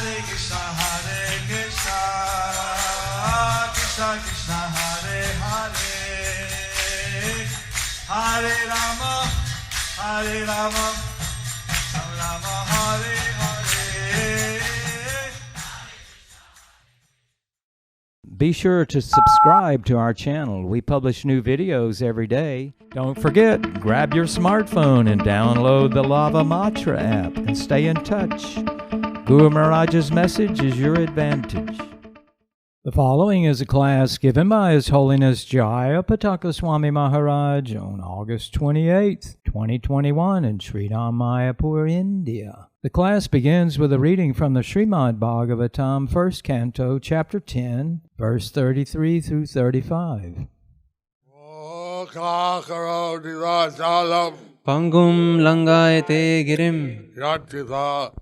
Krishna Krishna Hare Hare Hare Rama Hare Rama Rama Hare Hare. Be sure to subscribe to our channel. We publish new videos every day. Don't forget, grab your smartphone and download the Lava Matra app and stay in touch. Guru Maharaj's message is your advantage. The following is a class given by His Holiness Jaya Pataka Swami Maharaj on August 28, 2021 in Sridham, Mayapur, India. The class begins with a reading from the Srimad Bhagavatam, 1st Canto, Chapter 10, verse 33 through 35. Pangum langayate girim Yatitha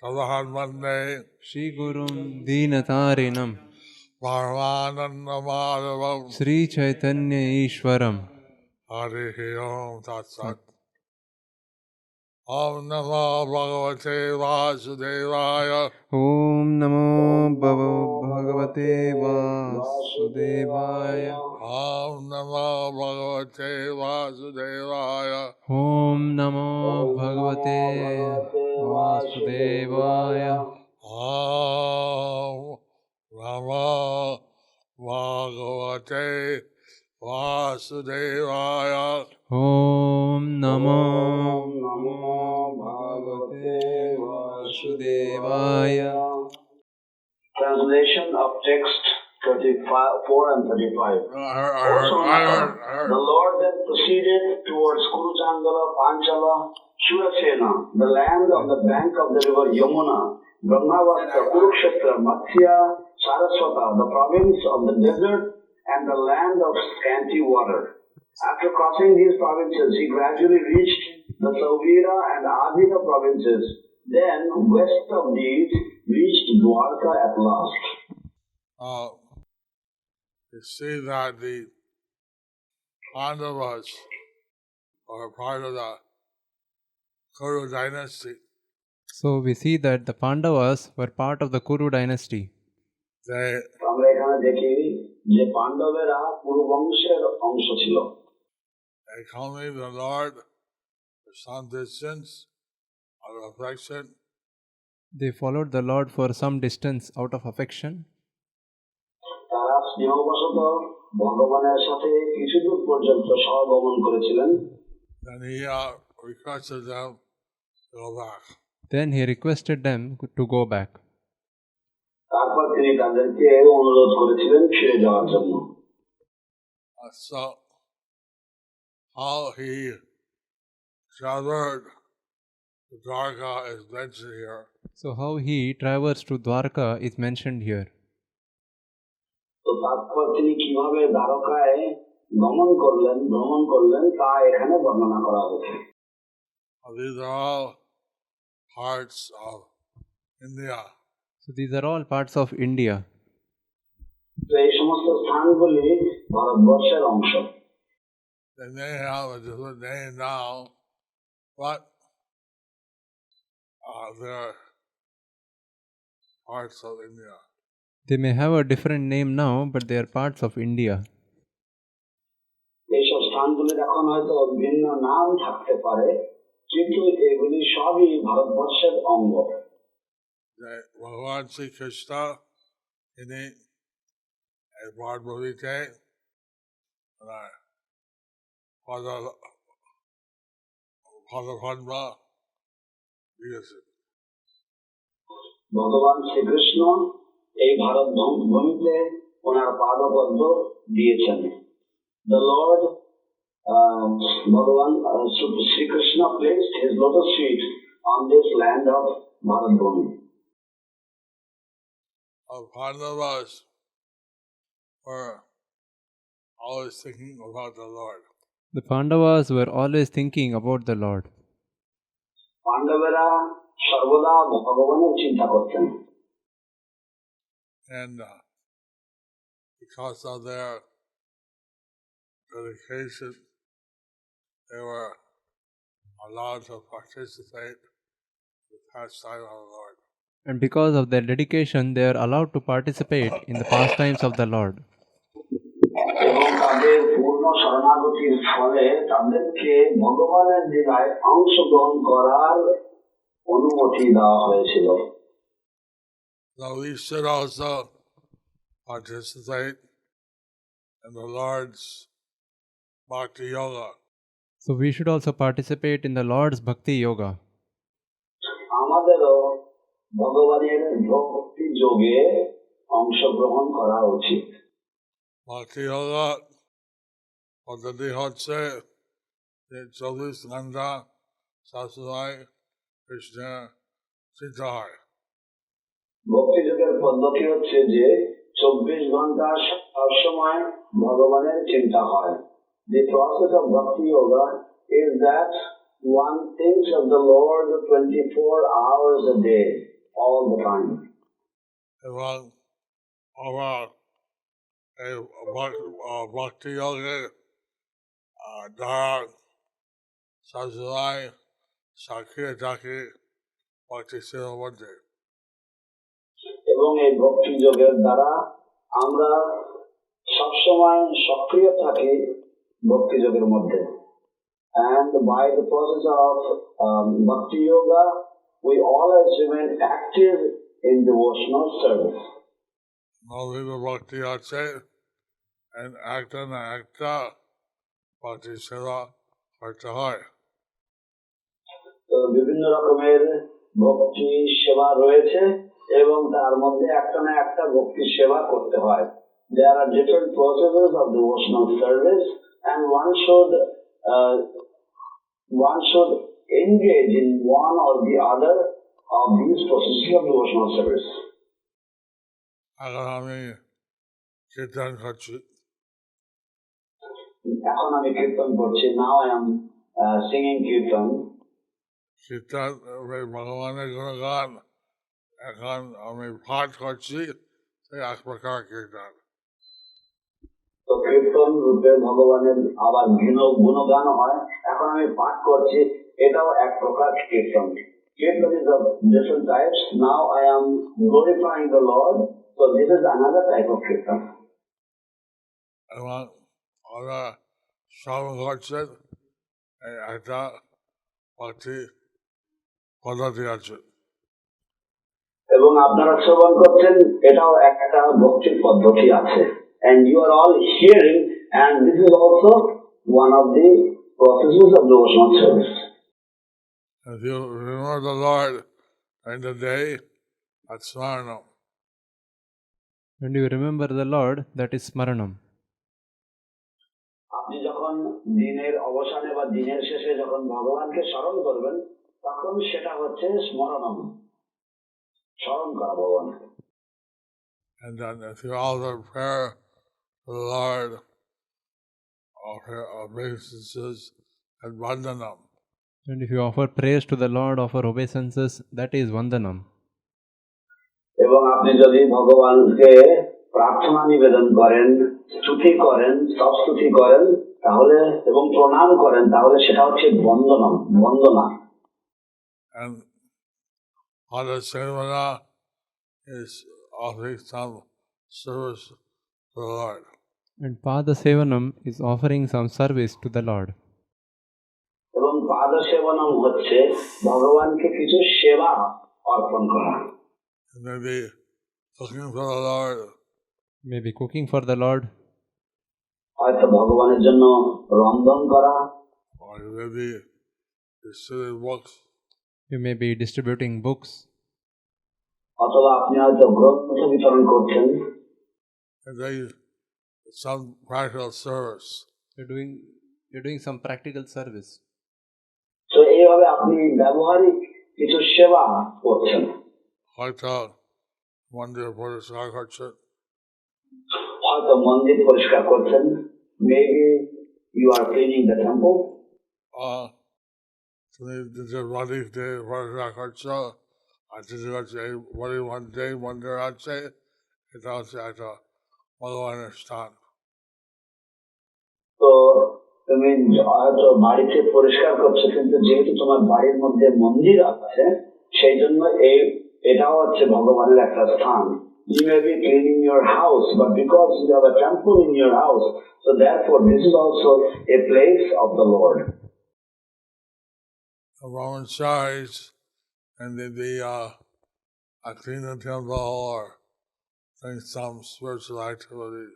Tadahan Mande Shri Gurum Deenatarinam Paramananda Madhavam Sri Chaitanya Ishwaram Harihi Om Tat Sat Om Namo Bhagavate Vasudevaya Om Namo Bhagavate Vasudevaya Om Namo Bhagavate Vasudevaya Om Namo Bhagavate Vasudevaya Om Namo Bhagavate Vasudevaya Om Namo Bhagavate Vasudevaya. Translation of text 34 and 35. The Lord then proceeded towards Kurujangala, Panchala, Shurasena, the land on the bank of the river Yamuna, Brahmavasta, Kurukshetra, Matsya, Saraswata, the province of the desert and the land of scanty water. After crossing these provinces, he gradually reached the Sauvira and Adhika provinces. Then, west of these, reached Dwarka at last. You see that the Pandavas are part of the Kuru dynasty. So we see that the Pandavas were part of the Kuru dynasty. They আমরা এখানে দেখি যে পাণ্ডবেরা পুরো বংশের অংশ ছিল। accompanied the Lord for some distance out of affection. They followed the Lord for some distance out of affection. তারা স্নেহবশত ভগবানের সাথে কিছু দূর পর্যন্ত সহগমন করেছিলেন। Then he requested them to go back. Then he requested them to go back. তারপর তিনি তাদেরকে অনুরোধ করেছিলেন ফিরে যাওয়ার জন্য। So how he traversed the Dwarka is mentioned here. So how he traversed to Dwarka is mentioned here. তো তারপর তিনি কিভাবে দ্বারকায় ভ্রমণ করলেন তা এখানে বর্ণনা করা হয়েছে। These are all parts of India. So these are all parts of India. তো এই সমস্ত স্থানগুলি ভারতবর্ষের অংশ। They may have a different name now, but they're parts of India. They may have a different name now, but they are parts of India. এইসব স্থানগুলির এখন হয়তো ভিন্ন নাম থাকতে পারে, কিন্তু এগুলি সবই ভারতবর্ষের অঙ্গ। Bhagavan Sri Krishna ini Bhad Bhavite Padapandva দিয়েছে। ভগবান শ্রীকৃষ্ণ এই ভারত ভূমিতে ওনার পাদপদ্ম দিয়েছেন। The Lord Bhagavan Sri Krishna placed his lotus feet on this land of Bharat Bhumi. Pandavas were always thinking about the Lord. The Pandavas were always thinking about the Lord. পাণ্ডবেরা সর্বদা ভগবানের চিন্তা করতেন। And because of their dedication, they were allowed to participate in the pastime of the Lord. And because of their dedication, they are allowed to participate in the pastimes of the Lord. এবং তাদের পূর্ণ শরণাগতির ফলে তাদেরকে ভগবানের লীলায় অংশগ্রহণ করার অনুমতি দেওয়া হয়েছিল। Now we should also participate in the Lord's Bhakti Yoga. So we should also participate in the Lord's Bhakti Yoga. আমাদেরও ভগবানের ভক্তি যোগে অংশগ্রহণ করা উচিত। Bhakti Yoga পদ্ধতি হচ্ছে যে 24 ঘন্টা সবসময় কৃষ্ণের চিন্তা হয়। ভক্তি যোগের পদ্ধতি হচ্ছে যে 24 ঘন্টা সবসময় ভগবানের চিন্তা হয়। The process of Bhakti Yoga is that one thinks of the Lord 24 hours a day, all the time. এবং আমরা এই ভক্তি যোগের দ্বারা সবসময় সাক্ষী থাকি ভক্তি সেবার মধ্যে। এবং এই ভক্তি যোগের দ্বারা আমরা সবসময় সক্রিয় থাকি ভক্তি যোগের মধ্যে। And by the process of Bhakti Yoga, we always remain active in devotional service. নবীন ভক্তি আছে একটা না একটা ভক্তি সেবা করতে হয়। তো বিভিন্ন রকমের ভক্তি সেবা রয়েছে এবং তার মধ্যে একটা না একটা ভক্তি সেবা করতে হয়। There are different processes of devotional service and one should engage in one or the other of these processes of devotional service. এখন আমি কীর্তন করছি। এখন আমি কীর্তন করছি। Now I am singing kirtan. কীর্তন ভগবানের গুণগান এখন আমি পাঠ করছি, এক প্রকার কীর্তন। তো কীর্তন রূপে ভগবানের আবার গুণগান হয়। এখন আমি পাঠ করছি, এটাও এক প্রকার কীর্তন। Kirtan is of different types. Now I am glorifying the Lord. So this is another type of kirtan. এবং আমরা শ্রবণ করছেন একটা ভক্তি পদ্ধতি আছে। এবং আপনারা শ্রবণ করছেন, এটাও একটা ভক্তির পদ্ধতি আছে। And you are all hearing, and this is also one of the processes of devotional service. If you remember the Lord in the day, that's Smaranam. When you remember the Lord, that is Smaranam. আপনি যখন দিনের অবসানে বা দিনের শেষে যখন ভগবানকে স্মরণ করবেন, তখন সেটা হচ্ছে স্মরণম, স্মরণ করা ভগবানকে। And then if you offer prayer to the Lord, offer obeisances and vandanam. And if you offer praise to the Lord, offer obeisances, that is Vandanam. এবং আপনি যদি ভগবানকে প্রার্থনা নিবেদন করেন, স্তুতি করেন, স্তবস্তুতি করেন, তাহলে এবং প্রণাম করেন, তাহলে সেটা হচ্ছে বন্দনম, বন্দনা। And Pada Sevana is offering some service to the Lord. And Pada Sevanam is offering some service to the Lord. এবং পাদ সেবনম হচ্ছে ভগবানকে কিছু সেবা অর্পণ করা। Maybe cooking for the Lord. Maybe cooking for the Lord. হয়তো ভগবানের জন্য রন্ধন করা। Or maybe distributing books. You may be distributing books. অথবা আপনি হয়তো গ্রন্থ বিতরণ করছেন। And then some practical service. You're doing some practical service. তো এইভাবে আপনি ব্যবহারিক কিছু সেবা করছেন। হয়তো মন্দির পরিষ্কার করছেন। হয়তো মন্দির পরিষ্কার করছেন। Maybe you are cleaning the temple. তুমি নিজের বাড়ি পরিষ্কার করছো, আর যদি হচ্ছে এই বাড়ির মধ্যে মন্দির আছে, এটা হচ্ছে একটা ভগবানের স্থান। তো তুমি হয়তো বাড়িতে পরিষ্কার করছো, কিন্তু যেহেতু তোমার বাড়ির মধ্যে মন্দির আছে, সেই জন্য এই এটাও হচ্ছে ভগবানের একটা স্থান। You may be cleaning your house, but because you have a temple in your house, so therefore this is also a place of the Lord. The Roman size and I clean the temple or doing some spiritual activity.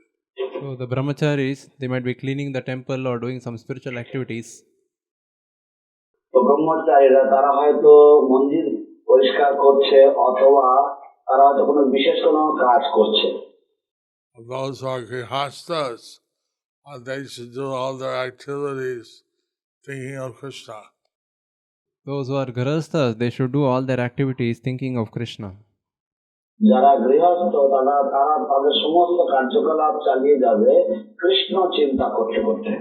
So the brahmacharis, they might be cleaning the temple or doing some spiritual activities. তো ব্রহ্মচারীরা তারা হয়তো মন্দির পরিষ্কার করছে অথবা তারা হয়তো কোনো বিশেষ কোনো কাজ করছে। Those who are grihastas, they should do all their activities thinking of Krishna. Those who are grihasthas, they should do all their activities thinking of Krishna. যারা গৃহস্থ তারা তাদের সমস্ত কার্যকলাপ চালিয়ে যাবে কৃষ্ণ চিন্তা করতে করতে।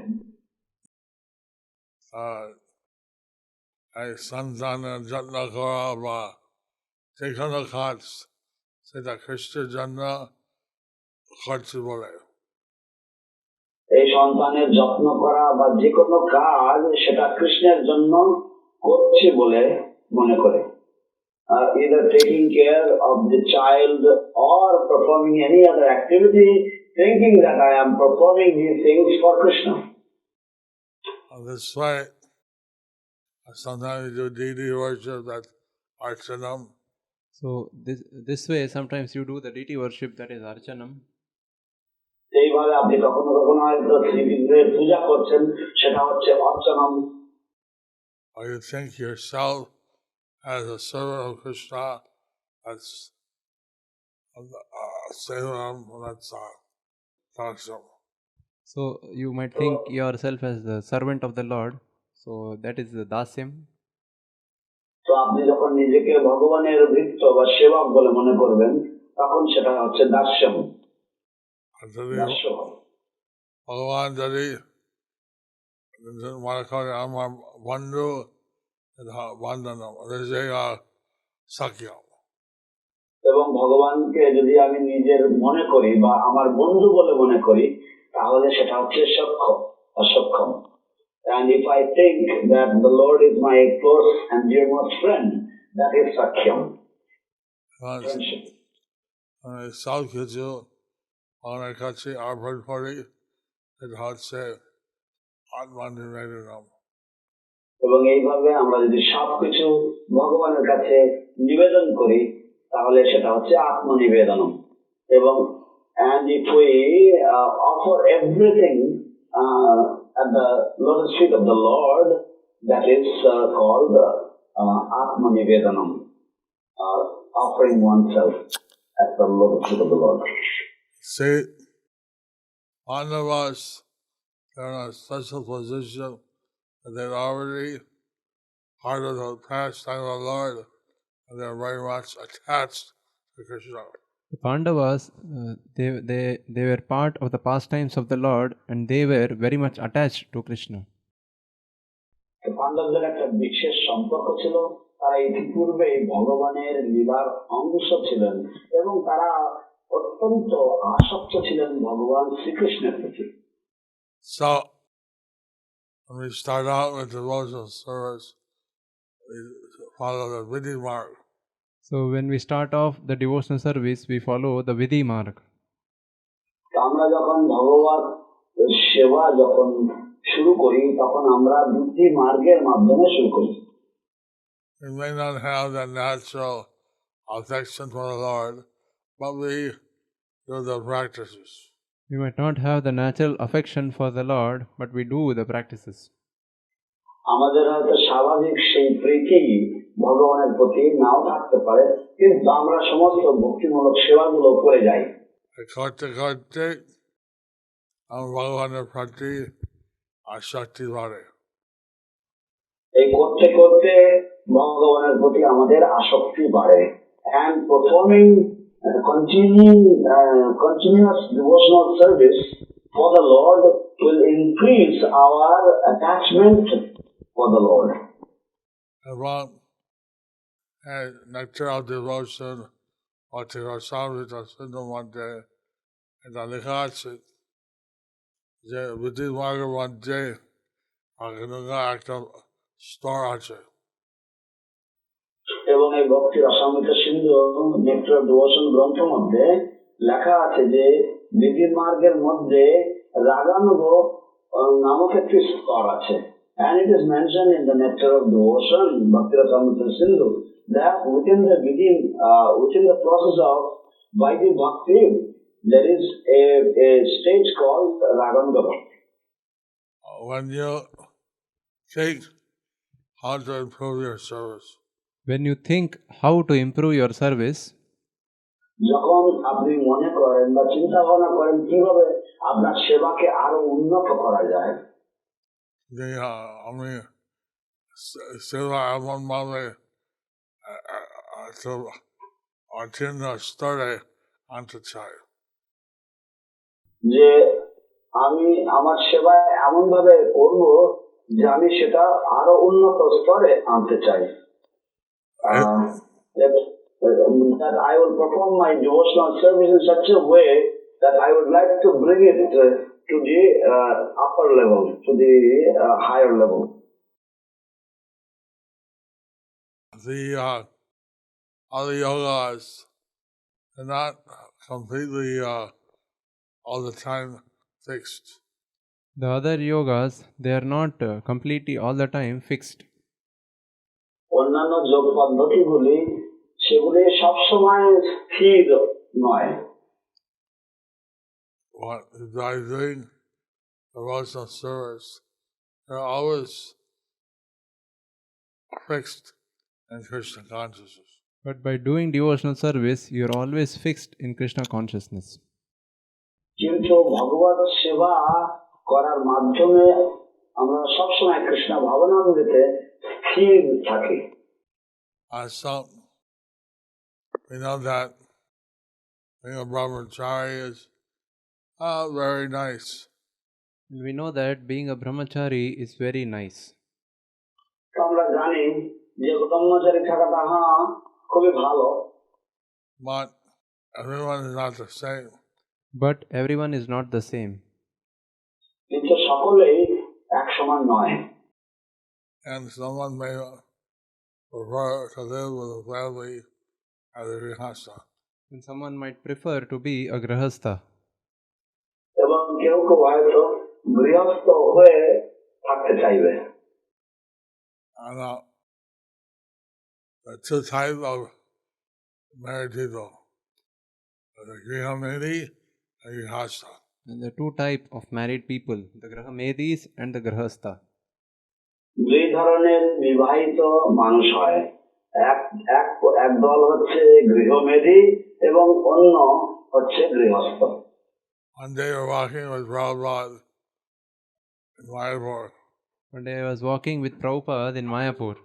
এই সন্তানের যত্ন করা বা যে কোনো কাজ সেটা খ্রিস্টের জন্য করতে বলে। এই সন্তানের যত্ন করা বা যে কোনো কাজ সেটা কৃষ্ণের জন্য করছে বলে মনে করে। Either taking care of the child or performing any other activity, thinking that I am performing these things for Krishna. This way, sometimes you do deity worship, that archanam. So this way, sometimes you do the deity worship, that is archanam. এইভাবে আপনি কখনো কখনো হয়তো শ্রীবিগ্রহের পূজা করছেন, সেটা হচ্ছে অর্চনম। Or you think yourself as a servant of Krishna, that's Sevaram, that's Dasyam. So you might think yourself as the servant of the Lord. So that is the dasyam. তো আপনি যখন নিজেকে ভগবানের ভৃত্য বা সেবক বলে মনে করবেন, তখন সেটা হচ্ছে দাস্যম। ভগবান যদি মনে করে আমার বন্ধু বন্ধনম, সাকিয়াম। এবং ভগবানকে যদি আমি নিজের মনে করি বা আমার বন্ধু বলে মনে করি, তাহলে সেটা হচ্ছে সক্ষম। And if I think that the Lord is my close and dearest friend, that is Sakyam. Friendship. সব কিছু আমার কাছে অর্পণ করি, এটা হচ্ছে আত্মনিবেদনম। এবং এইভাবে আমরা যদি সবকিছু ভগবানের কাছে নিবেদন করি, তাহলে সেটা হচ্ছে আত্মনিবেদনম। এবং and if we offer everything at the lotus feet of the Lord, that is called Atmanivedanam, offering oneself at the lotus feet of the Lord. See, all of us are in a special position that they're already part of the pastime of the Lord, and they're very much attached to Krishna. The Pandavas, they were part of the pastimes of the Lord, and they were very much attached to Krishna. পাণ্ডবদের একটা বিশেষ সম্পর্ক ছিল, তারা ইতিপূর্বে ভগবানের লীলার অংশ ছিলেন এবং তারা অত্যন্ত আসক্ত ছিলেন ভগবান শ্রীকৃষ্ণের প্রতি। So, when we start out with devotional service, we follow the Vidhi mark. So when we start off the devotional service, we follow the Vidhi mark. আমরা যখন ভগবত সেবা যখন শুরু করি, তখন আমরা বিধি মার্গের মাধ্যমে শুরু করি। We may not have the natural affection for the Lord, but we do the practices. We might not have the natural affection for the Lord, but we do the practices. আমাদের হয়তো স্বাভাবিক সেই প্রীতি ভগবানের প্রতি নাও থাকতে পারে, কিন্তু আমরা সমস্ত ভক্তিমূলক সেবাগুলো করে যাই। করতে করতে আমার ভগবানের প্রতি আসক্তি বাড়ে। এই করতে করতে ভগবানের প্রতি আমাদের আসক্তি বাড়ে। And performing continuous devotional service for the Lord will increase our attachment for the Lord. এবং natural devotion অতি রসামৃতা সিন্ধু মধ্যে এটা লেখা আছে যে বিধি মার্গের মধ্যে একটা স্তর আছে। এবং এবং এই ভক্তি রসামৃত সিন্ধু নেক্টার অফ ডিভোশন গ্রন্থ মধ্যে লেখা আছে যে বিধি মার্গের মধ্যে রাগানুগ নামক একটি স্তর আছে। And it is mentioned in the nectar of devotion, Bhakti Rasamrita Sindhu, that within the process of Vaidhi Bhakti, there is a stage called Raganuga Bhakti. When you think how to improve your service, When you think how to improve your service, যখন আপনি মনে করেন বা চিন্তা ভাবনা করেন কিভাবে আপনার সেবাকে আরো উন্নত করা যায়, আমি সেবা এমন ভাবে অচিহ্ন স্তরে আনতে চাই যে আমি আমার সেবায় এমন ভাবে করব যে আমি সেটা আরো উন্নত স্তরে আনতে চাই। That I will perform my devotional service in such a way that I would like to bring it to the upper level, to the higher level. The other yogas are not completely all the time fixed. the other yogas, they are not completely all the time fixed. অন্যান্য যোগ পদ্ধতিগুলি সেগুলি সবসময় স্থির নয়। What by doing devotional service, they're always fixed in Krishna consciousness. But by doing devotional service, you are always fixed in Krishna consciousness. কিন্তু ভগবত সেবা করার মাধ্যমে আমরা সবসময় কৃষ্ণ ভাবনামৃতে স্থির থাকি। Some we know that being a brahmachari is very nice. And we know that being a brahmachari is very nice. তো আমরা জানি যে ব্রহ্মচারী থাকাটা খুবই ভালো, But everyone is not the same. But everyone is not the same. কিন্তু সকলেই এক সমান নয়। And someone may prefer to live with a family as a grihastha. And someone might prefer to be a grihastha. এবং কেউ কেউ হয়তো গৃহস্থ হয়ে থাকতে চাইবে। And the two types of married people, the grihamedi and grihastha. And there are two types of married people, the grahamedis and the grihastha. দুই ধরনের বিবাহিত মানুষ হয়, এক দল হচ্ছে গৃহমেধি এবং অন্য হচ্ছে গৃহস্থ। One day we're walking with Prabhupada in Mayapur. One day I was walking with Prabhupada in Mayapur.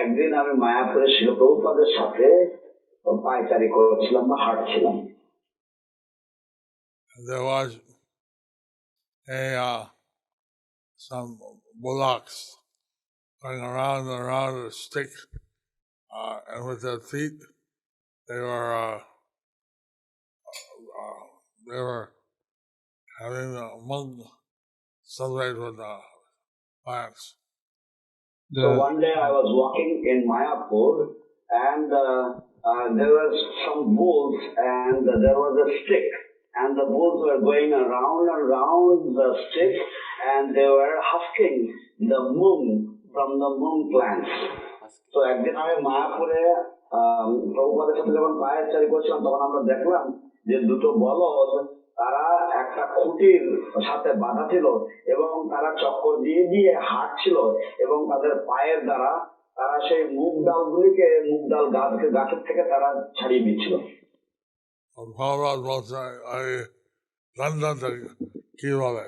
একদিন আমি মায়াপুরে শিল প্রভুপাদের সাথে পায়চারি করছিলাম বা হাঁটছিলাম। There was some bullocks going around and around with a stick, and with their feet, they were having a monk celebrate with the plants. So one day I was walking in Mayapur, and there were some bulls, and there was a stick, and the bulls were going around and around the stick, and they were husking the moong from the moong plants. So একদিন আমি মায়াপুরে প্রভুপাদের সাথে যখন পায়চারি করছিলাম, তখন আমরা দেখলাম যে দুটো বলদ তারা একটা খুঁটির সাথে বাঁধা ছিল এবং তারা চক্কর দিয়ে দিয়ে হাঁটছিল এবং তাদের পায়ের দ্বারা তারা সেই মুগ ডাল গাছের থেকে তারা ছাড়িয়ে দিচ্ছিল। Prabhupada বলছে এই ডান্ডাটা কি বলে?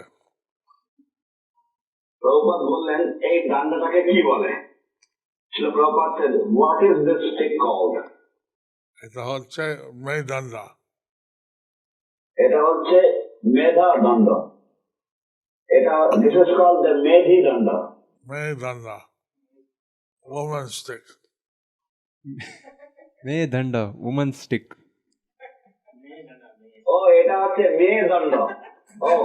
প্রভুপাদ বললেন এই ডান্ডাটাকে কি বলে? Srila Prabhupada said, what is this stick called? এটা হচ্ছে মেদণ্ডা। এটা হচ্ছে মেধা দণ্ড। This is called the Medhi Danda. Medanda, woman stick. Medanda, woman stick. Oh, এটা হচ্ছে মেদণ্ড। Oh,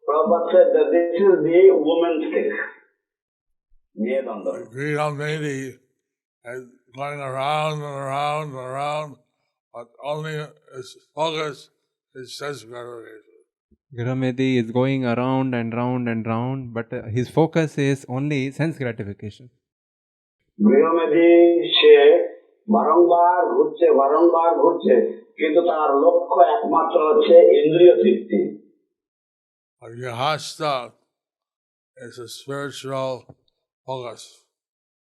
Prabhupada said that this is the woman stick. মেদণ্ড। Grihamedi, going around and around and around, but only his focus is sense gratification. Grahamedi is going around and round and round, but his focus is only sense gratification. গৃহমেধি সে বারংবার ঘুরছে কিন্তু তার লক্ষ্য একমাত্র হচ্ছে ইন্দ্রিয় তৃপ্তি। Grihastha is a spiritual focus.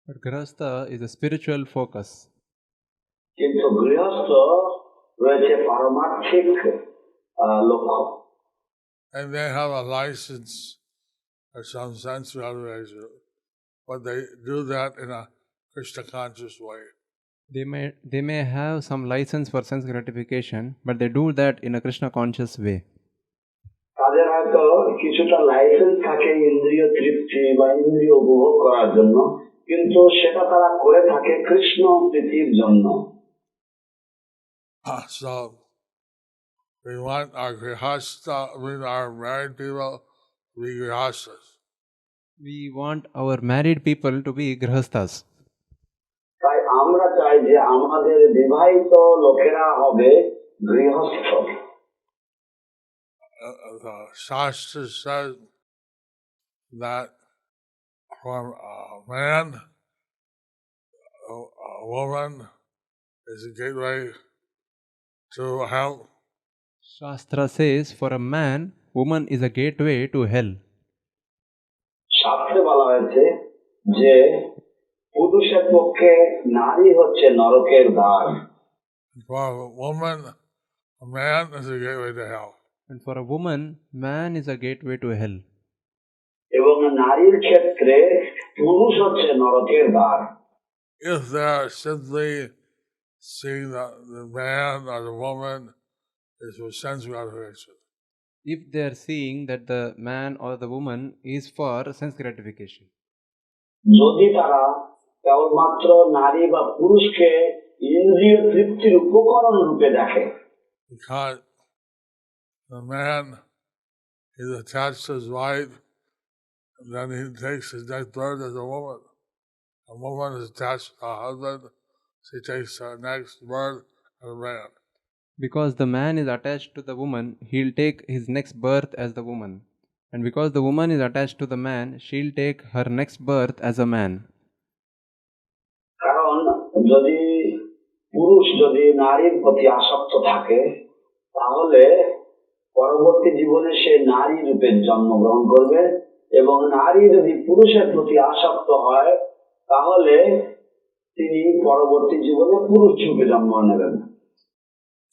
But Grihastha is a spiritual focus. কিন্তু গৃহস্থ রয়েছে পারমার্থিক লক্ষ্য। And they have a license for some sense gratification, but they do that in a Krishna conscious way. They may have some license for sense gratification, but they do that in a Krishna conscious way. তাদের হয়তো কিছুটা licence থাকে ইন্দ্রিয় তৃপ্তি বা ইন্দ্রিয় উপভোগ করার জন্য, কিন্তু সেটা তারা করে থাকে কৃষ্ণ প্রীতির জন্য। So we want our grihastha, our married people to be grihasthas. We want our married people to be grihasthas. তাই আমরা চাই যে আমাদের বিবাহিত লোকেরা হবে গৃহস্থ। The Shastra says that for a man, a woman is a gateway to hell. Shastra says for a man, woman is a gateway to hell. শাস্ত্রে বলা হয়েছে যে পুরুষের পক্ষে নারী হচ্ছে নরকের দ্বার। For a woman, a man is a gateway to hell. And for a woman, man is a gateway to hell. এবং নারীর ক্ষেত্রে পুরুষ হচ্ছে নরকের দ্বার। If they are simply seeing the man or the woman is for sense gratification. If they are seeing that the man or the woman is for sense gratification. যদি তারা কেবলমাত্র নারী বা পুরুষকে ইন্দ্রিয় তৃপ্তির উপকরণ রূপে দেখে, Because the man is attached to his wife, and then he takes his next birth as a woman. A woman is attached to her husband, she takes her next birth as a man. Because the man is attached to the woman, he'll take his next birth as the woman. And because the woman is attached to the man, she'll take her next birth as a man. কারণ যদি পুরুষ যদি নারীর প্রতি আসক্ত থাকে, তাহলে পরবর্তী জীবনে সে নারী রূপে জন্মগ্রহণ করবে, এবং নারী যদি পুরুষের প্রতি আসক্ত হয়, তাহলে তিনি পরবর্তী জীবনে পুরুষ রূপে জন্ম নেবেন।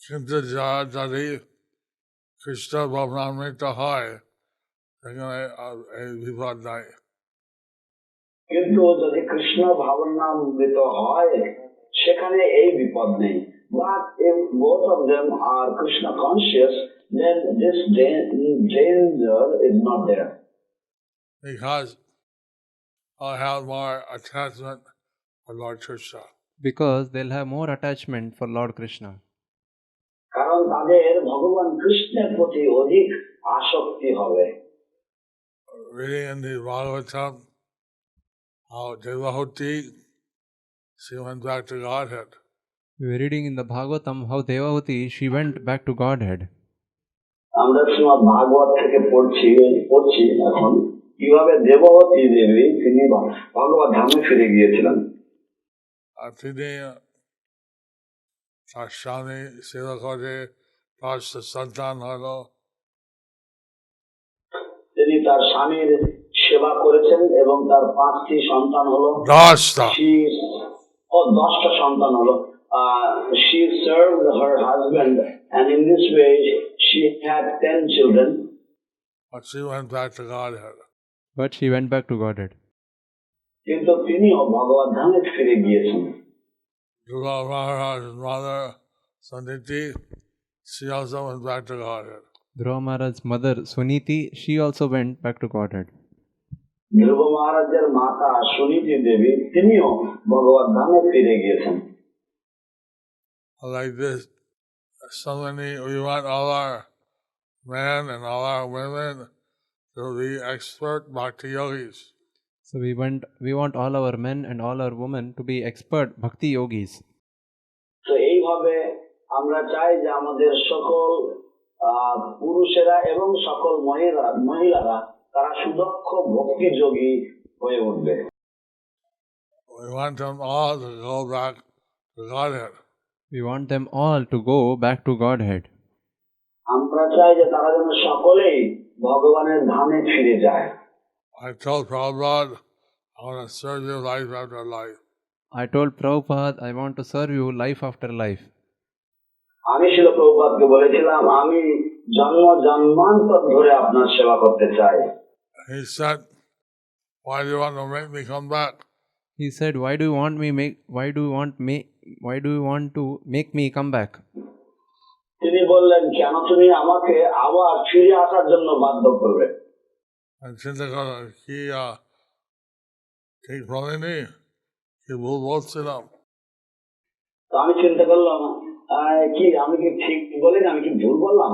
কিন্তু যদি কৃষ্ণ ভাবনামৃত হয় সেখানে এই বিপদ নাই। কিন্তু যদি কৃষ্ণ ভাবনামৃত হয় সেখানে এই বিপদ নেই। But if both of them are Krishna conscious, then this danger is not there. Because I have more attachment for Lord Krishna. Because they'll have more attachment for Lord Krishna. কারণ তাদের ভগবান কৃষ্ণের প্রতি অধিক আসক্তি হবে। Reading in the Bhagavatam, how Devahoti, she went back to Godhead. We were reading in the Bhagavatam how Devavati, she went back to Godhead. আমরা শ্রীমদ্ ভাগবত থেকে পড়ছি এখন কিভাবে দেববতী দেবী তিনি ভগবত ধামে ফিরে গিয়েছিলেন। তিনি তার স্বামী সেবা করে 5টা সন্তান হলো। তিনি তার স্বামীর সেবা করেছেন এবং তার 5টি সন্তান হলো। 10টা 10টা সন্তান হলো। She served her husband, and in this way she had 10 children. But she went back to Godhead. কিন্তু তিনিও ভগবত ধামে ফিরে গিয়েছেন। Dhruva Maharaj's mother, Suniti, she also went back to Godhead. Dhruva Maharaj's mother, Suniti, she also went back to Godhead. ধ্রুব মহারাজের মাতা সুনীতি দেবী তিনিও ভগবত ধামে ফিরে গিয়েছেন। Like this, so many, we want all our men and all our women to be expert bhakti yogis. So we want all our men and all our women to be expert bhakti yogis. তো এইভাবে আমরা চাই যে আমাদের সকল পুরুষেরা এবং সকল মহিলারা তারা সুদক্ষ ভক্তিযোগী হয়ে উঠবে। We want them all to go back to Godhead. We want them all to go back to Godhead. আমরা চাই যে তারা যেন সকলেই ভগবানের ধামে ফিরে যায়। I told Prabhupada, I want to serve you life after life. I told Prabhupada, I want to serve you life after life. আমি ছিল প্রভুপাদকে বলেছিলাম আমি জন্ম জন্মান্তর ধরে আপনার সেবা করতে চাই। He said, why do you want to make me come back? He said, why do you want to make me come back? তিনি বললেন কেন তুমি আমাকে আবার ফিরে আসার জন্য বাধ্য করবে? And চিন্তা করো কি ঠিক বলেনি, কি ভুল বলছিলাম। তো আমি চিন্তা করলাম কি আমি কি ঠিক বলিনি, আমি কি ভুল বললাম?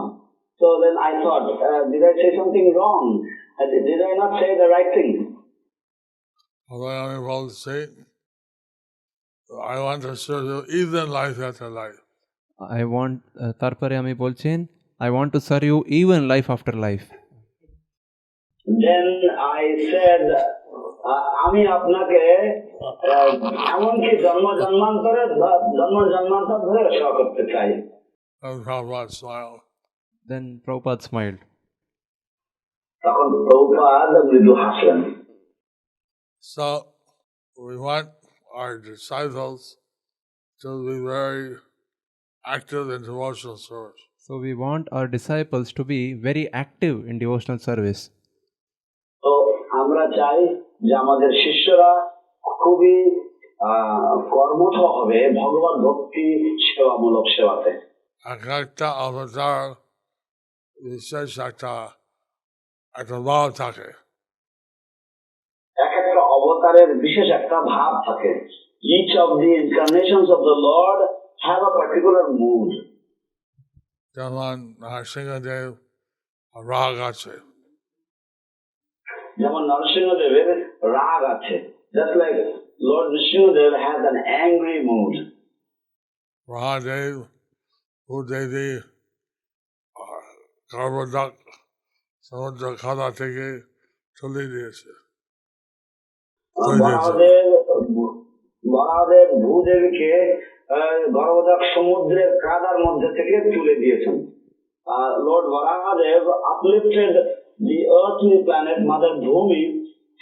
So then I thought, did I say something wrong? Did I not say the right thing? আমি বলছি, I want to serve you even life after life. তারপরে আমি বলছেন, I want to serve you even life after life. Then I said, আমি আপনাকে এমনকি জন্ম জন্মান্তর ধরে সেবা করতে চাই। And Prabhupada smiled. Then Prabhupada smiled. তখন প্রভুপাদ মৃদু হাসলেন। So we want our disciples to be very active in devotional service. So we want our disciples to be very active in devotional service. তো আমরা চাই যে আমাদের শিষ্যরা খুবই কর্মঠ হবে ভগবত ভক্তি সেবামূলক সেবাতে। একটা অবতার বিশেষ একটা ভাব থাকে। এক একটা অবতারের বিশেষ একটা ভাব থাকে। Each of the incarnations of the Lord have a particular mood. যেমন নরসিংহদেব রাগ আছে। যেমন নরসিংহদেবের রাগ আছে। Just like Lord Nrsimhadev has an angry mood. Mahadev ভূদেবী গর্ভদাক সমুদ্র খাদা থেকে চলে দিয়েছে। বরাহদেব ভূদেবীকে গর্ভদাক সমুদ্রের কাদার মধ্যে থেকে তুলে দিয়েছেন। Lord Varahadev uplifted the earthly planet Mother Bhumi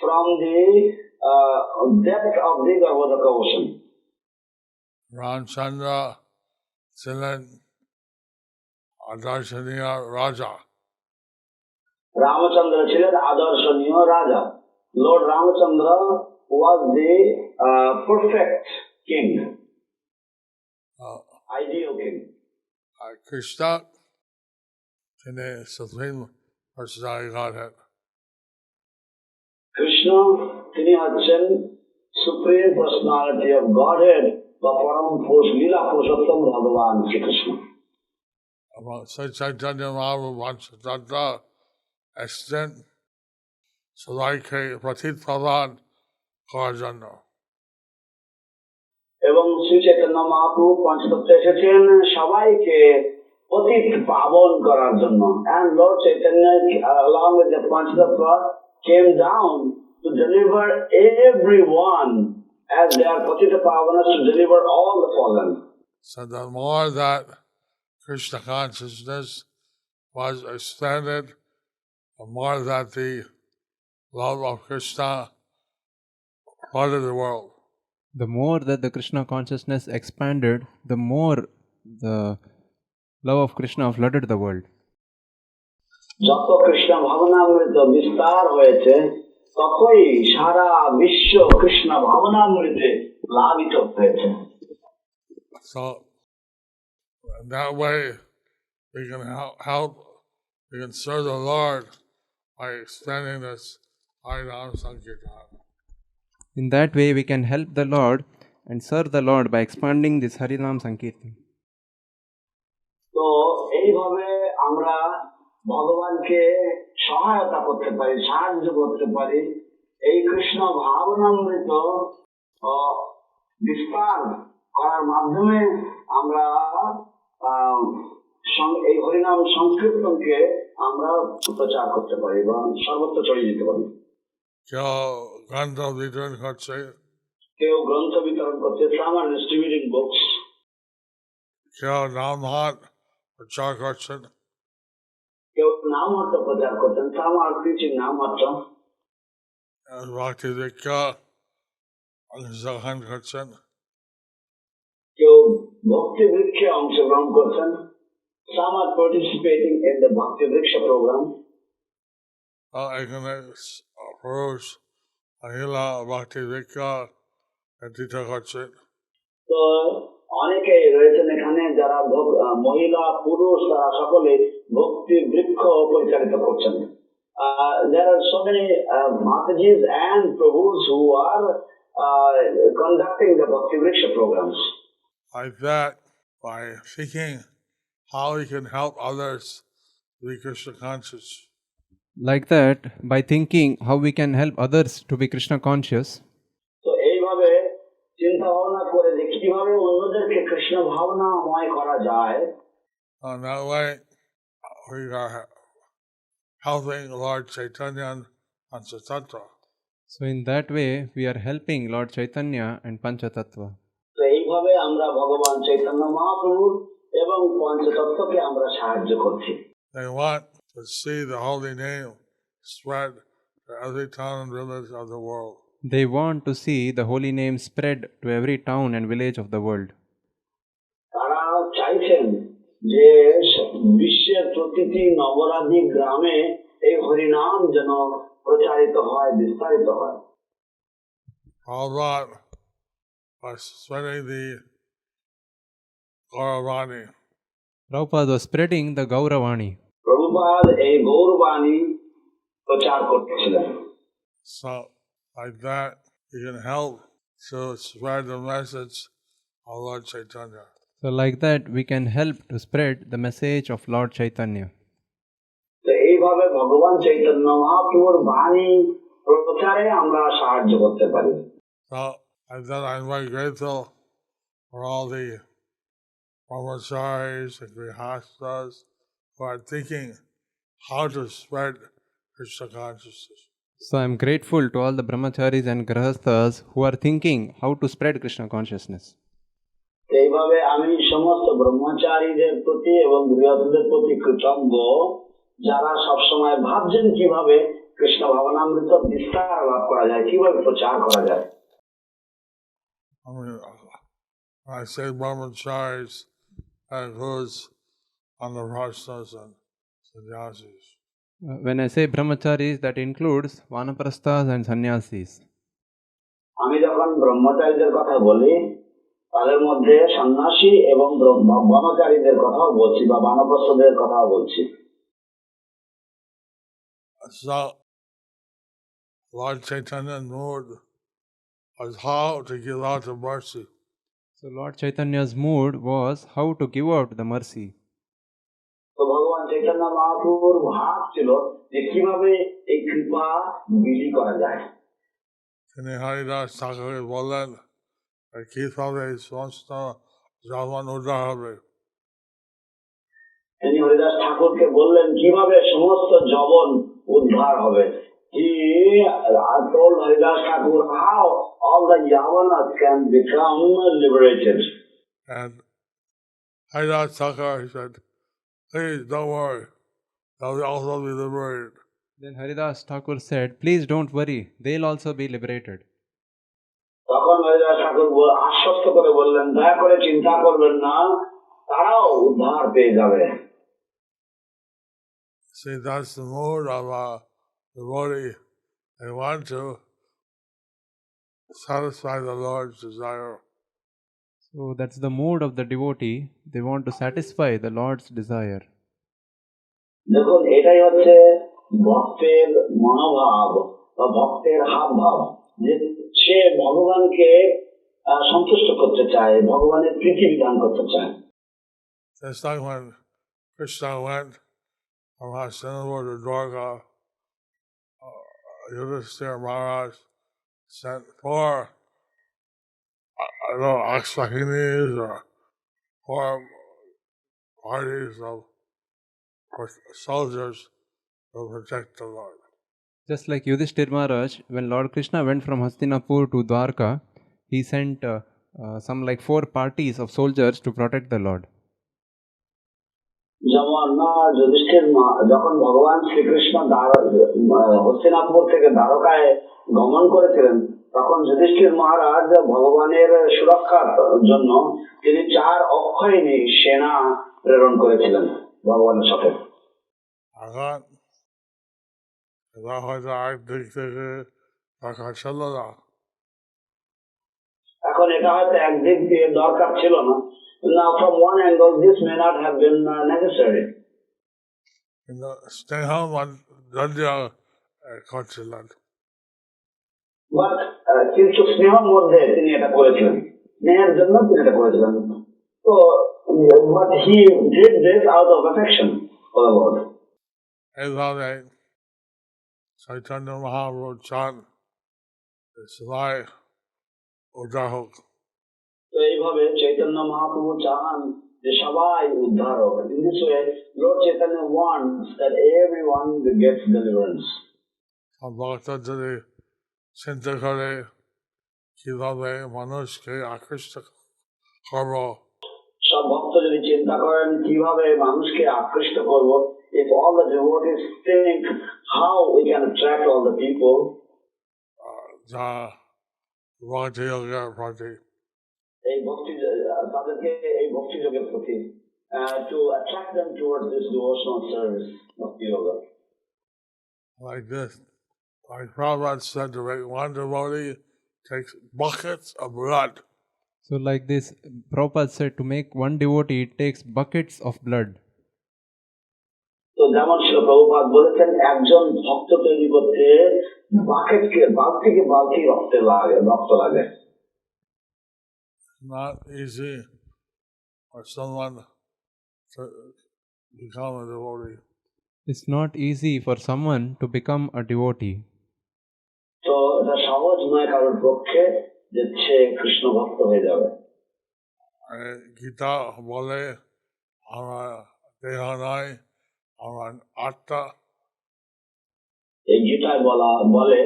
from the depth of the Garbhodaka ocean. Ramchandra ছিলেন আদর্শনীয় রাজা। Ramachandra ছিলেন আদর্শনীয় রাজা। Lord Ramachandra was the perfect king, ideal king. Krishna তিনি supreme personality Godhead. Krishna তিনি হচ্ছেন supreme personality of Godhead বা পরম পুরুষ লীলা পুরুষোত্তম ভগবান Shrikrishna. Sai Chaitanya Mahaprabhu Panchatattva extend সবাইকে প্রতীক প্রদান করার জন্য। এবং শ্রী চৈতন্য মহাপ্রভু পঞ্চতত্ত্বে এসেছেন সবাইকে পতিত পাবন করার জন্য। And Lord Chaitanya along with the Panchatattva came down to deliver everyone as they are patita pavanas, to deliver all the fallen. So the more that Krishna consciousness was expanded, the more that the love of Krishna flooded the world. The more that the Krishna consciousness expanded, the more the love of Krishna flooded the world. যত কৃষ্ণ ভাবনামৃত বিস্তার হয়েছে ততই সারা বিশ্ব কৃষ্ণ ভাবনামৃতে প্লাবিত হয়েছে। So in that way we can help, we can serve the Lord by extending this Harinam Sankirtan. In that way we can help the Lord and serve the Lord by expanding this Harinam Sankirtan. তো এইভাবে আমরা ভগবানকে সহায়তা করতে পারি, সাহায্য করতে পারি এই কৃষ্ণ ভাবনামৃত বিস্তার করার মাধ্যমে আমরা এই হরিনাম সংকীর্তনকে আমরা প্রচার করতে পারি বা সর্বত্র ছড়িয়ে দিতে পারি। কেউ গ্রন্থ বিতরণ করছে, some are distributing books. কেউ নামহাট প্রচার করছেন, কেউ নামহাট প্রচার করছেন, some are preaching নামহাট। ভক্তি দীক্ষা অংশগ্রহণ করছেন, কেউ ভক্তি বৃক্ষে অংশগ্রহণ করছেন, some are participating in the Bhakti Vriksha program. এখানে পুরুষ মহিলা ভক্তি দীক্ষা নেতৃত্ব করছেন। তো অনেকেই রয়েছেন এখানে যারা মহিলা পুরুষ তারা সকলে ভক্তি বৃক্ষ পরিচালিত করছেন। There are so many Matajis and Prabhus who are conducting the Bhakti Vriksha programs. Like that, by thinking how we can help others to be Krishna conscious. Like that, by thinking how we can help others to be Krishna conscious. তো এইভাবে চিন্তা ভাবনা করে যে কিভাবে অন্যদেরকে কৃষ্ণ ভাবনাময় করা যায়। That way, we are helping Lord Chaitanya and Panchatattva. So in that way, we are helping Lord Chaitanya and Panchatattva. তো এইভাবে আমরা ভগবান চৈতন্য মহাপ্রভু এবং পঞ্চতত্ত্বকে আমরা সাহায্য করছি। They want to see the holy name spread to every town and village of the world. They want to see the holy name spread to every town and village of the world. তারা চাইছেন যে বিশ্বের প্রতিটি নগরাদি গ্রামে এই হরিনাম যেন প্রচারিত হয়, বিস্তারিত হয়। All that by spreading the Gauravani. Prabhupada was spreading the Gauravani. Prabhupada এই গৌরবাণী প্রচার করতেছিলেন। So, like that, you can help to spread the message of Lord Chaitanya. So like that, we can help to spread the message of Lord Chaitanya. তো এইভাবে ভগবান চৈতন্য মহাপ্রভুর বাণী প্রচারে আমরা সাহায্য করতে পারি। So, and then I'm very grateful for all the brahmacharis and grihastas who are thinking how to spread Krishna consciousness. So I am grateful to all the brahmacharis and grahasthas who are thinking how to spread Krishna consciousness. এইভাবে আমি সমস্ত ব্রহ্মচারীদের প্রতি এবং গৃহস্থদের প্রতি কৃতজ্ঞ, যারা সবসময় ভাবছেন কিভাবে কৃষ্ণ ভাবনামৃত বিস্তার লাভ করা যায়, কিভাবে প্রচার করা যায়। I mean, when I say brahmacharis, that includes on the Vaishnavas and sannyasis. When I say brahmacharis, that includes vanaprasthas and sannyasis. আমি যখন ব্রহ্মচারীদের কথা বলি তাদের মধ্যে সন্ন্যাসী এবং ব্রহ্মচারীদের কথাও বলছি বা বানপ্রস্থদের কথাও বলছি। So, Lord Chaitanya's mood was how to give out the mercy. So Lord Chaitanya's mood was how to give out the mercy. তো ভগবান চৈতন্য মহাপ্রভুর ভাব ছিল যে কিভাবে এই কৃপা বিলি করা যায়। তিনি হরিদাস ঠাকুরকে বললেন কিভাবে এই সমস্ত জগৎ উদ্ধার হবে। তিনি হরিদাস ঠাকুরকে বললেন কিভাবে সমস্ত জবন উদ্ধার হবে। He told Haridas Thakur how all the Yavanas can become liberated. And Haridas Thakur, he said, please don't worry, they'll also be liberated. Then Haridas Thakur said, please don't worry, they'll also be liberated. তখন হরিদাস ঠাকুর আশ্বস্ত করে বললেন, দয়া করে চিন্তা করবেন না, তারাও উদ্ধার পেয়ে যাবে। See, that's the mood of the devotee. They want to satisfy the Lord's desire. So that's the mood of the devotee. They want to satisfy the Lord's desire. দেখুন, এটাই হচ্ছে ভক্তের মনোভাব বা ভক্তের হাব ভাব, যে সে ভগবানকে সন্তুষ্ট করতে চায়, ভগবানের প্রীতি বিধান করতে চায়। It's like when Krishna went from Hastinapur to Dwarka, Yudhishthira Maharaj sent four, I don't know, Aksahinis or four parties of soldiers to protect the Lord. Just like Yudhishthir Maharaj, when Lord Krishna went from Hastinapur to Dwarka, he sent some like 4 parties of soldiers to protect the Lord. যেমন যুধিষ্ঠির যখন ভগবান শ্রীকৃষ্ণ হস্তিনাপুর থেকে দ্বারকায় গমন করেছিলেন, তখন যুধিষ্ঠির মহারাজ ভগবানের সুরক্ষার জন্য তিনি 4 অক্ষয়িনী সেনা প্রেরণ করেছিলেন ভগবানের সাথে। এবার হয়তো একদিক থেকে দরকার ছিল না, এখন এটা হয়তো একদিক দিয়ে দরকার ছিল না। Now from one angle this may not have been necessary. কিন্তু স্নেহ যদিও করছিলেন। But কিন্তু স্নেহের মধ্যে তিনি এটা করেছিলেন, স্নেহের জন্য তিনি এটা করেছিলেন। So but he did this out of affection for the Lord. এইভাবে চৈতন্য মহাপ্রভু চান সবাই উদ্ধার হোক। তো এইভাবে চৈতন্য মহাপ্রভু চান যে সবাই উদ্ধার হোক। In this way, Lord Chaitanya wants that everyone gets deliverance. ভক্ত যদি চিন্তা করে কিভাবে মানুষকে আকৃষ্ট করব, সব ভক্ত যদি চিন্তা করেন কিভাবে মানুষকে আকৃষ্ট করব, if all the devotees think how we can attract all the people, যা ভক্তি যোগের প্রতি, এই ভক্তি তাদেরকে এই ভক্তি যোগের প্রতি, to attract them towards this devotional service bhakti yoga. like this, like Prabhupada said, to make one devotee takes buckets of blood. So like this, Prabhupada said, to make one devotee, it takes buckets of blood. তো যেমন ছিল প্রভুপাদ বলেছেন, একজন ভক্ত তৈরি করতে বালতি রক্ত লাগে। Not easy for someone to become a devotee. It's not easy for someone to become a devotee. তো এটা সহজ নয় কারোর পক্ষে যে সে কৃষ্ণ ভক্ত হয়ে যাবে। গীতা বলে আমরা দেহ নয়, আমরা আত্মা। এই গীতায় বলে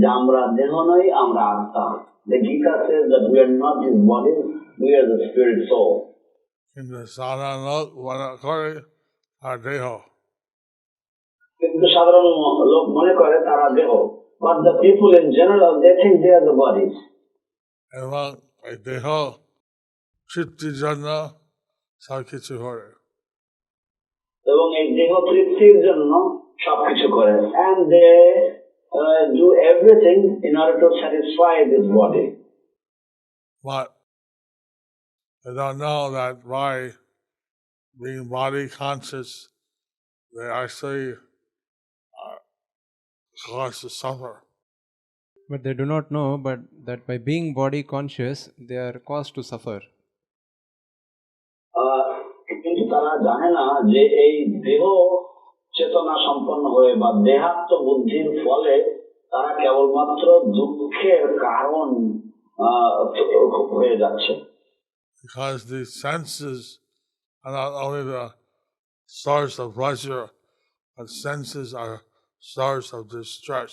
যে আমরা দেহ নই, আমরা আত্মা। The Gita says that we are not this body, we are the spirit soul. কিন্তু সাধারণ লোক মনে করে আর দেহ। কিন্তু সাধারণ লোক মনে করে তারা দেহ। But the people in general, they think they are the bodies. এবং এই দেহ তৃপ্তির জন্য সব কিছু করে। এবং এই দেহ তৃপ্তির জন্য সবকিছু করে, and they do everything in order to satisfy this body. But they don't know that by being body conscious, they actually cause to suffer. But they do not know but that by being body conscious, they are caused to suffer. কিন্তু তারা জানে না যে এই দেহ চেতনা সম্পন্ন হয়ে বা দেহাত্ম বুদ্ধির ফলে তারা কেবলমাত্র দুঃখের কারণ হয়ে যাচ্ছে। Because the senses are not only the source of pleasure, but senses are source of distress.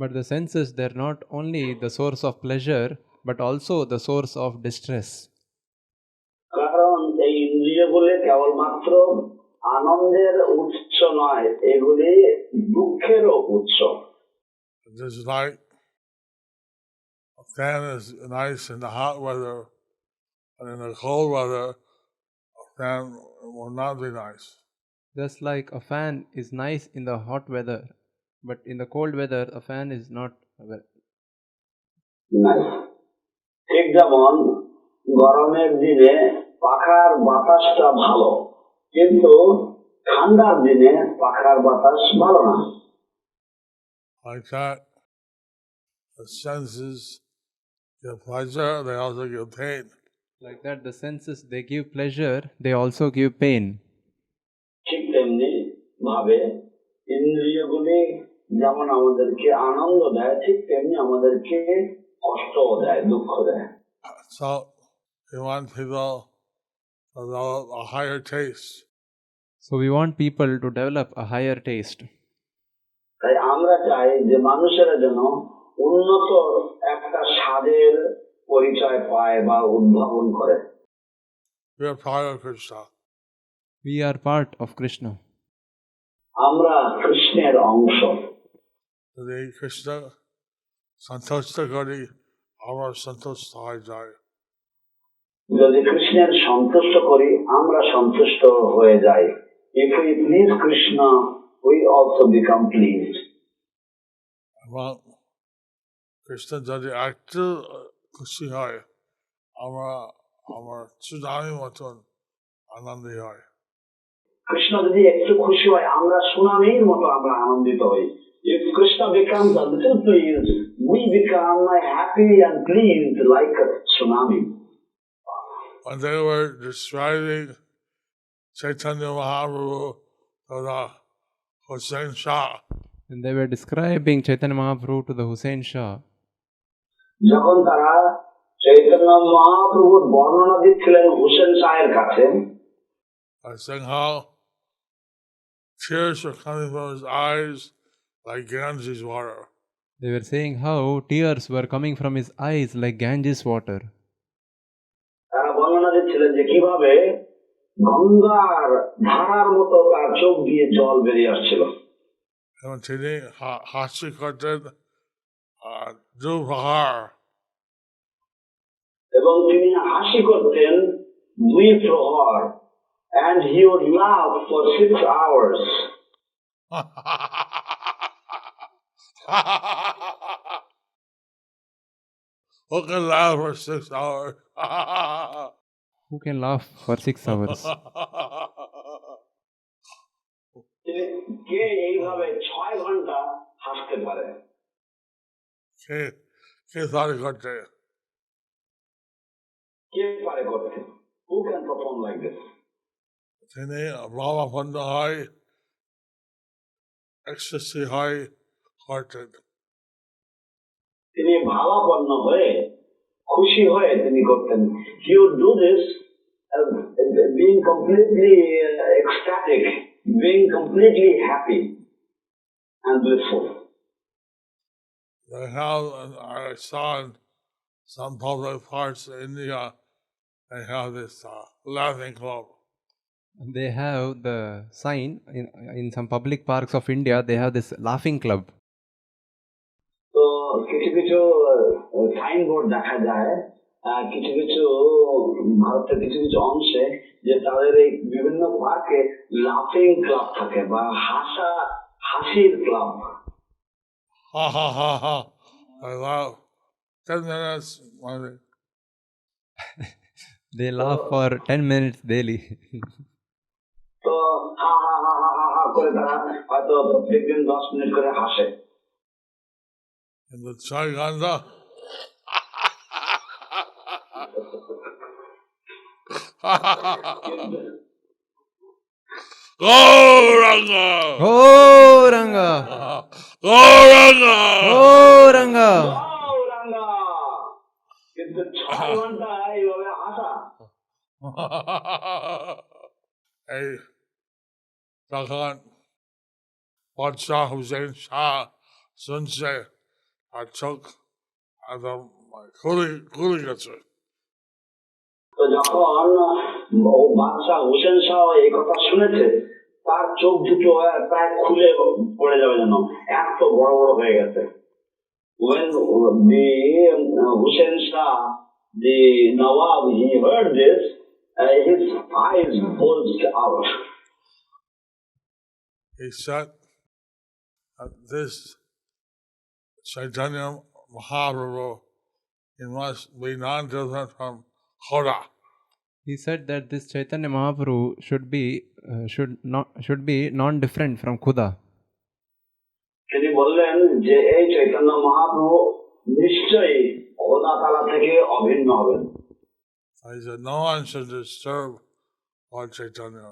But the senses, they are not only the source of pleasure, but also the source of distress. কারণ এই ইন্দ্রিয়গুলি কেবলমাত্র আনন্দের উৎস নয়, এগুলি দুঃখেরও উৎস। Just like a fan is nice in the hot weather, and in the cold weather, a fan will not be nice. Just like a fan is nice in the hot weather, but in the cold weather, a fan is not nice. ঠিক যেমন গরমের দিনে পাখার বাতাসটা ভালো, কিন্তু ঠান্ডার দিনে পাখার বাতাস ভালো না। Like that, the senses give pleasure, they also give pain. Like that, the senses, they give pleasure, they also give pain. ঠিক তেমনি ভাবে ইন্দ্রিয়গুলি যেমন আমাদেরকে আনন্দ দেয়, ঠিক তেমনি আমাদেরকে কষ্টও দেয়, দুঃখ দেয়। So we want people to develop a higher taste. So we want people to develop a higher taste. তাই আমরা চাই যে মানুষেরা যেন উন্নত একটা স্বাদের পরিচয় পায় বা উদ্ভাবন করে। We are part of Krishna. We are part of Krishna. আমরা কৃষ্ণের অংশ। যদি কৃষ্ণ সন্তুষ্ট করি আমরা সন্তুষ্ট হয়ে যাই। যদি কৃষ্ণের সন্তুষ্ট করি আমরা সন্তুষ্ট হয়ে যাই। If we please Krishna, we also become pleased. এবং কৃষ্ণ যদি একটু খুশি হয় আমরা আমার সুনামির মতন আনন্দী হয়। কৃষ্ণ যদি একটু খুশি হয় আমরা সুনামির মতো আমরা আনন্দিত হই। If Krishna becomes a little pleased, we become happy and pleased like a tsunami. When they were describing Chaitanya Mahaprabhu to the Hussain Shah, When they were describing Chaitanya Mahaprabhu to the Hussain Shah, যখন তারা চৈতন্য মহাপ্রভুর বর্ণনা দিচ্ছিলেন হুসেন শাহের কাছে, I sang how tears were coming from his eyes like Ganges water. they were saying how tears were coming from his eyes like Ganges water. তারা বর্ণনা দিচ্ছিলেন যে কিভাবে গঙ্গার ধারার মতো তার চোখ দিয়ে জল বেরিয়ে আসছিল। এবং তিনি হাসি করতেন দুপ্রহার। এবং তিনি হাসি করতেন দুই প্রহর, and he would laugh for 6 hours. Who can laugh for 6 hours? Who can laugh for 6 hours? কে এইভাবে 6 ঘন্টা হাসতে পারে? কে তাহলে করতে? কে পারে করতে? Who can perform like this? তিনি ভাবাপন্ন হয়, এক্সট্যাসি হয় করতেন। তিনি ভাবাপন্ন হয়ে খুশি হয়ে তিনি করতেন। He would do this being completely ecstatic, being completely happy and blissful. They have, I saw in some public parts in India, they have this laughing club. They have the sign in some public parks of India, they have this laughing club. তো কিছু কিছু signboard দেখা যায় কিছু কিছু ভারতের কিছু কিছু অংশে যে তাদের এই বিভিন্ন পার্কে লাফিং ক্লাব থাকে বা হাসির club. Ha ha ha ha! I laugh 10 minutes. They laugh for 10 minutes daily. তো হা হা হা হা হা হা করে তারা হয়তো প্রত্যেকদিন 10 মিনিট করে হাসে। In the Chaiganda. Gauranga! Gauranga! Gauranga! Gauranga! Gauranga! কিন্তু 6 ঘন্টা এইভাবে হাসা। এই তখন বাদশাহ হুসেন শাহ শুনছে আর চোখ একদম খুলে গেছে। তো যখন বাদশাহ হুসেন শাহ এই কথা শুনেছে তার চোখ দুটো প্রায় খুলে পড়ে যাবে যেন, এত বড় বড় হয়ে গেছে। When the Hussain Shah, the Nawab, he heard this, his eyes bulged out. He said that this Chaitanya Mahaprabhu, he must be non-different from Khuda. He said that this Chaitanya Mahaprabhu should be non-different from Khuda. তিনি বললেন যে এই চৈতন্য মহাপ্রভু নিশ্চয়ই খোদা তাআলা থেকে অভিন্ন হবেন। He said no one should disturb Lord Chaitanya.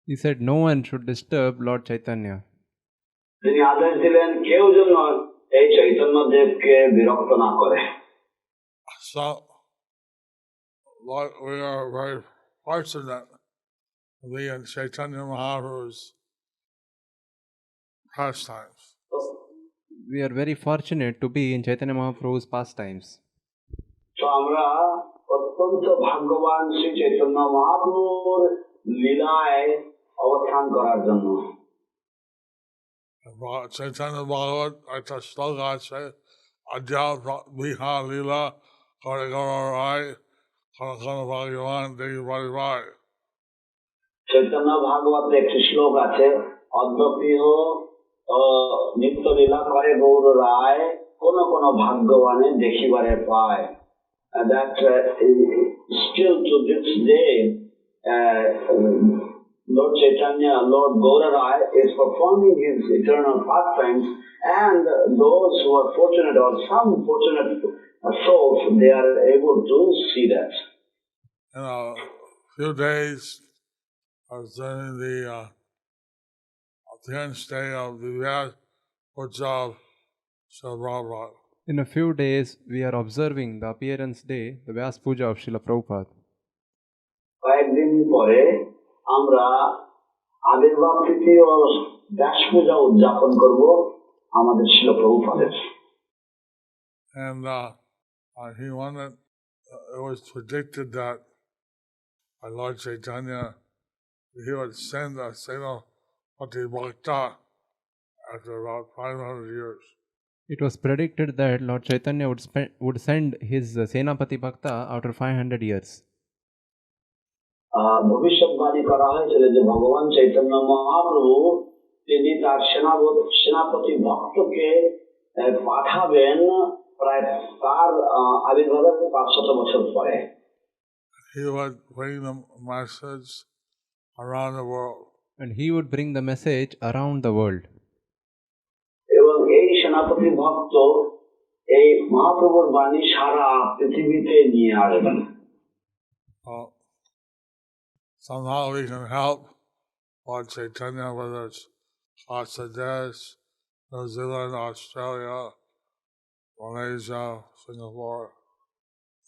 He said no one should disturb Lord Chaitanya. তিনি আদেশ দিলেন কেউ যেন এই চৈতন্যদেবকে বিরক্ত না করে। So, we are very fortunate to be in Chaitanya Mahaprabhu's pastimes. We are very fortunate to be in Chaitanya Mahaprabhu's pastimes. তো আমরা অত্যন্ত ভাগ্যবান শ্রী চৈতন্য মহাপ্রভুর লীলায় অবস্থান করার জন্য। Chaitanya Bhagavat, একটা শ্লোক আছে, Adhyatma Viha Lila Kare Kara Rai Kara Kara Bhagavan Devi Bari Rai. Chaitanya ভাগবতে একটি শ্লোক আছে, অদ্যপিহ নিত্য লীলা করে গৌর রায় কোন কোন ভাগ্যবানে দেখিবারে পায়। That still to this day Lord Chaitanya, Lord Gaura Rai is performing his eternal pastimes, and those who are fortunate or some fortunate souls, they are able to see that. In a few days, I was during the appearance day of the Vyas Puja of Srila Prabhupada. In a few days, we are observing the appearance day, the Vyas Puja of Srila Prabhupada. কয়েকদিন পরে আমরা আবির্ভাব তিথি ও ব্যাস পূজা উদযাপন করব আমাদের শিল প্রভুপাদের। And he wanted, it was predicted that by Lord Chaitanya, he would send a Senapati Bhakta after about 500 years. It was predicted that Lord Chaitanya would send his Senapati Bhakta after 500 years. ভবিষ্যৎবাণী করা হয়েছিল যে ভগবান চৈতন্য মহাপ্রভু তিনি তার সেনাপতি ভক্তকে পাঠাবেন প্রায় তার আবির্ভাবের 500 বছর পরে। He would bring the message around the world. And he would bring the message around the world. এবং এই সেনাপতি ভক্ত এই মহাপ্রভুর বাণী সারা পৃথিবীতে নিয়ে আসবেন। Somehow we can help Lord Chaitanya, whether it's Bangladesh, New Zealand, Australia, Malaysia, Singapore,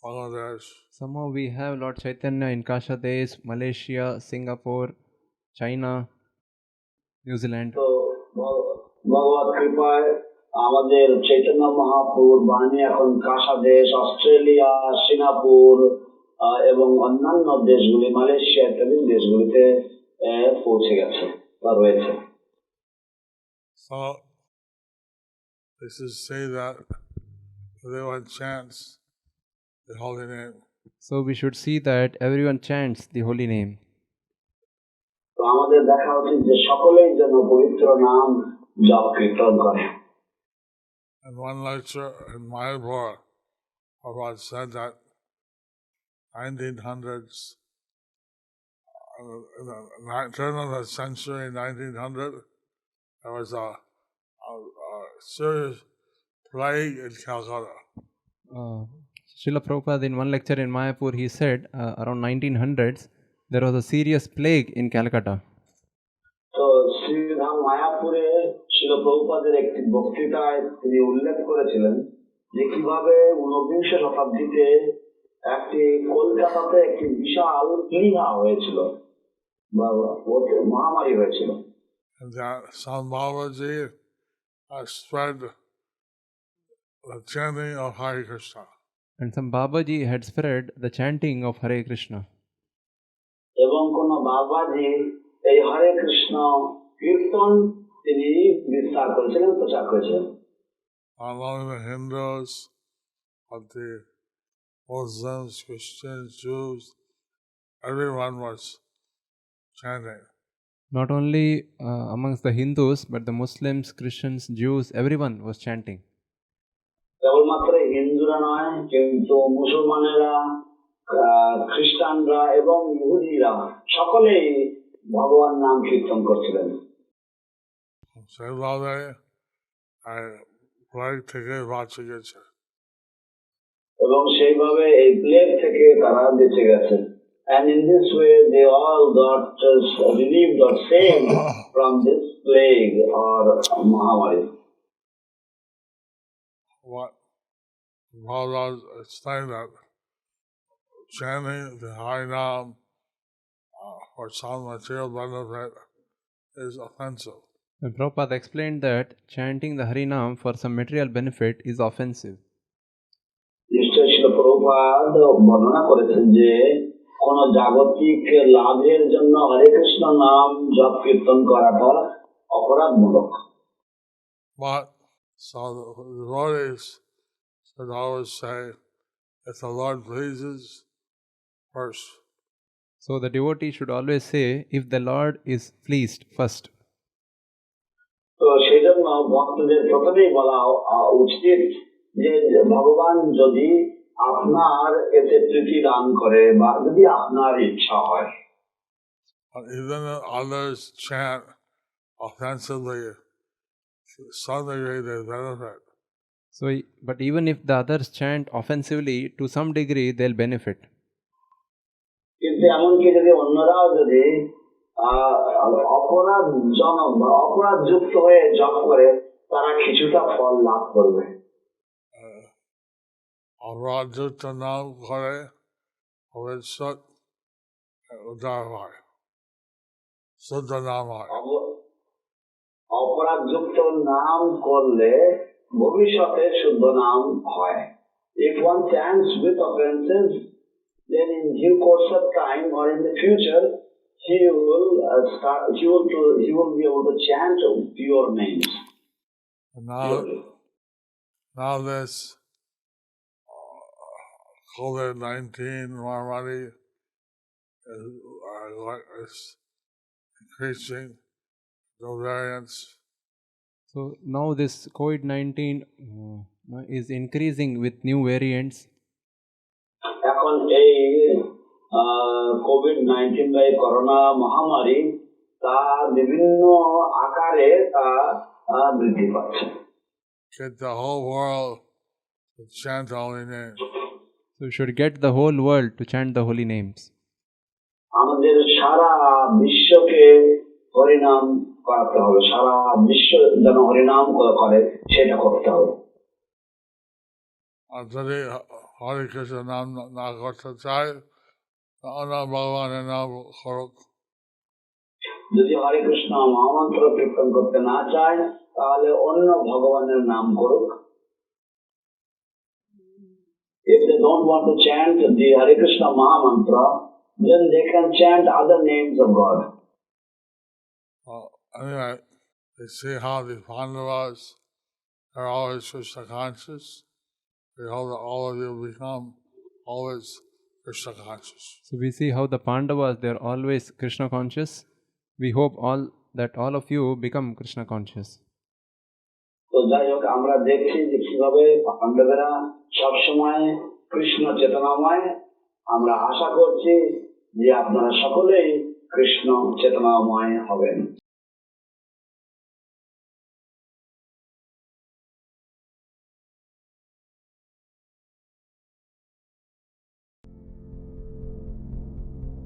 Bangladesh. Somehow we have Lord Chaitanya in Kashadesh, Malaysia, Singapore, China, New Zealand. তো ভগবত কৃপায় আমাদের চৈতন্য মহাপ্রভুর বাণী এখন কাশাদেশ, অস্ট্রেলিয়া, সিঙ্গাপুর এবং অন্যান্য দেশগুলি, মালয়েশিয়া ইত্যাদি দেশগুলিতে পৌঁছে গেছে বা রয়েছে। So this is say that everyone chants the holy name. So we should see that everyone chants the holy name. তো আমাদের দেখা উচিত যে সকলেই যেন পবিত্র নাম জপ কীর্তন করে। And one lecture in Mayapur, Prabhupada said that 1900s, in the turn of the century, 1900, there was a serious plague in Calcutta. Srila Prabhupada, in one lecture in Mayapur, he said around 1900s, there was a serious plague in Calcutta. তো শ্রীধাম মায়াপুরে শিল প্রভুপাদের একটি বক্তৃতায় তিনি উল্লেখ করেছিলেন যে কিভাবে 19শ শতাব্দীতে একটি কলকাতাতে একটি বিশাল প্লীহা হয়েছিল বা মহামারী হয়েছিল। And that San Babaji spread the chanting of Hare Krishna. And some Babaji had spread the chanting of Hare Krishna. এবং কোন বাবাজি এই হরে কৃষ্ণ কীর্তন তিনি বিস্তার করেছিলেন, প্রচার করেছিলেন। Among the Hindus, of the Muslims, Christians, Jews, everyone was chanting. Not only amongst the Hindus, but the Muslims, Christians, Jews, everyone was chanting. কেবলমাত্র হিন্দুরা নয়, কিন্তু মুসলমানেরা, খ্রিস্টানরা এবং ইহুদিরা সকলেই ভগবান নাম কীর্তন করছিলেন। সেইভাবে প্লেগ থেকে বাঁচে গেছে। এবং সেইভাবে এই প্লেগ থেকে তারা বেঁচে গেছে। And in this way, they all got relieved or saved from this plague or Mahamari. What Maharaj explained that chanting the Harinam for some material benefit is offensive. And Prabhupada explained that chanting the Harinam for some material benefit is offensive. নিশ্চয় ছিল প্রভুপাদ বর্ণনা করেছেন যে কোন জাগতিক লাভের জন্য হরে কৃষ্ণ নাম জপ কীর্তন করাটা অপরাধমূলক। But so the devotees should always say, if the Lord pleases first. So the devotee should always say, if the Lord is pleased first. তো সেই জন্য ভক্তদের প্রথমেই বলা উচিত যে ভগবান যদি আপনার এতে প্রীতি দান করে বা যদি আপনার ইচ্ছা হয়। Even if others chant offensively, to some degree they benefit. So, but even if the others chant offensively, to some degree they'll benefit. কিন্তু এমনকি যদি অন্যরাও যদি অপরাধ যুক্ত হয়ে জপ করে তারা কিছুটা ফল লাভ করবে। অপরাধ যুক্ত নাম করে উদ্ধার হয়, শুদ্ধ নাম হয়। অপরাধ যুক্ত নাম করলে ভবিষ্যতে শুদ্ধ নাম হয়। If one chants with offenses, then in due course of time or in the future, he will be able to chant pure names. Now this COVID-19 Mahamari is increasing, no variants. So now this COVID-19 is increasing with new variants. এখন এই COVID-19 বা corona মহামারী তা বিভিন্ন আকারে তা বৃদ্ধি পাচ্ছে। Get the whole world to chant the holy name. So we should get the whole world to chant the holy names. আমাদের সারা বিশ্বকে হরিনাম করাতে হবে, সারা বিশ্ব যেন হরিনাম করে সেটা করতে হবে। আর যদি হরে কৃষ্ণ নাম না করতে চায়, অন্য ভগবানের নাম করুক। যদি হরে কৃষ্ণ মহামন্ত্র কীর্তন করতে না চায় তাহলে অন্য ভগবানের নাম করুক। If they don't want to chant the Hare Krishna Mahamantra, then they can chant other names of God. Anyway, you see how the Pandavas are always Krishna conscious. We hope that all of you become always Krishna conscious. So we see how the Pandavas, they are always Krishna conscious. We hope that all of you become Krishna conscious. তো যাই হোক আমরা দেখছি যে কিভাবে পাণ্ডবেরা সবসময় কৃষ্ণ চেতনাময়। আমরা আশা করছি যে আপনারা সকলেই কৃষ্ণ চেতনাময় হবেন।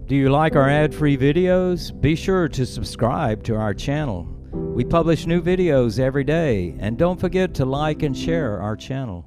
Do you like our ad-free videos? Be sure to subscribe to our channel. We publish new videos every day, and don't forget to like and share our channel.